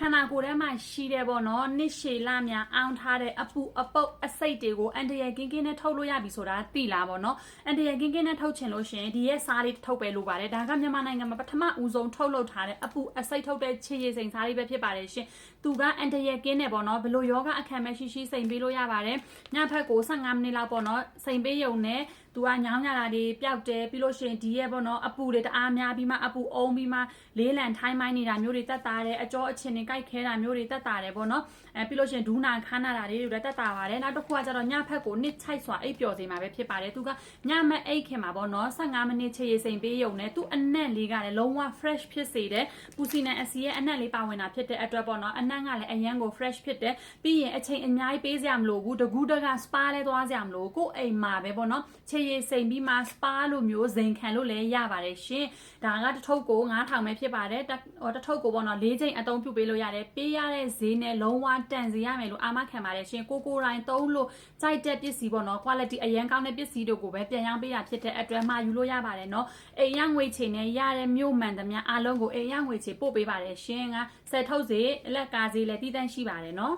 န္ဓာကိုယ်ထဲမှာရှိတဲ့ပေါ့နော်နှစ်ရှည်လများအောင်ထားတဲ့အပူအပုတ်အစိတ်တွေကိုအန်တရယ်ကင်းကင်းနဲ့ထုတ်လို့ရပြီဆိုတာသိလားပေါ့နော်အန်တရယ်ကင်းကင်းနဲ့ထုတ်ချင်လို့ရှိရင်ဒီရဲ့စားလေးထုတ်ပဲလို့ပါတယ်ဒါကမြန်မာနိုင်ငံမှာပထမဦးဆုံးထုတ်လုပ်ထားတဲ့အပူအစိတ်ထုတ်တဲ့ခြေရည်စိမ်စားလေးပဲဖြစ်ပါတယ်ရှင်သူကအန်တရယ်ကင်းနဲ့ပေါ့နော်ဘလို့ယောဂအခမ်းမဲ့ရှိစိမ်ပေးလို့ရပါတယ်ညဖက်ကို15မိနစ်လောက်ပေါ့နော်စိမ်ပေးရုံနဲ့သူကညောင်းရတာတွေပျောက်တယ်ပြီးလို့ရှိရင်ဒီရဲ့ပေါ့နော်အပူတွေတအားများပြီးမှအပူအုံးပြီးမှလေးလံထိုင်းမိုင်းနေတာမျိုးတွေတက်တာတယ်အကြောအချင်းတွေကြိုက်ခဲတာမျိုးတွေတက်တာတယ်ပေါ့နော်ပြီးလို့ရှိရင်ဒူးနာခမ်းနာတာတွေလည်းတက်တာပါတယ်နောက်တစ်ခုကကျတော့ညဖက်ကိုနစ်ချိုက်စွာအိပ်ပျော်စေမှာပဲဖြစ်ပါတယ်သူကညမက်အိတ်ခင်မှာပေါ့နော်15မိနစ်ချေရည်စိမ်ပေးရုံနဲ့သူအနက်လေးကလည်းလုံးဝ fresh ဖြစ်စေတယ်ပူစီနန်အစီရဲ့အနက်လေးပါဝင်တာဖြစ်တဲ့အတွက်ပေါ့နော်အနက်ကလည်းအရန်ကို fresh ဖြစ်တယ်ပြီးရင်အချိန်အများကြီးပေးစရာမလိုဘူးတကူးတက spa လဲသွားစရာမလိုကိုအိမ်မှာပဲပေါ့နော်ချေရည်စိမ်ပြီးမှ spa လိုမျိုးဇိမ်ခံလို့လည်းရပါတယ်ရှင်ဒါကတစ်ထုပ်ကို9000ပဲဖြစ်ပါတယ်တစ်ထုပ်ကိုပေါ့နော်၄ချိန်အသုံးပြုပေးလို့ရတယ်ပေးရတဲ့ဈေးနဲ့လုံးဝတန်စီရမယ်လို့အာမခံပါတယ်ရှင်ကိုတိုင်းသုံးလို့ကြိုက်တဲ့ပစ္စည်းပေါ့နော် quality အရန်ကောင်းတဲ့ပစ္စည်းတွေကိုပဲပြန်ရောင်းပေးတာဖြစ်တဲ့အတွက်မှာယူလို့ရပါတယ်နော်အိမ်ရငွေချေနဲ့ရတဲ့မြို့မှန်သမျှအားလုံးကိုအိမ်ရငွေချေပို့ပေးပါတယ်ရှင်က10ထုပ်စီလက်ကားစီလည်းတည်တံ့ရှိပါတယ်နော်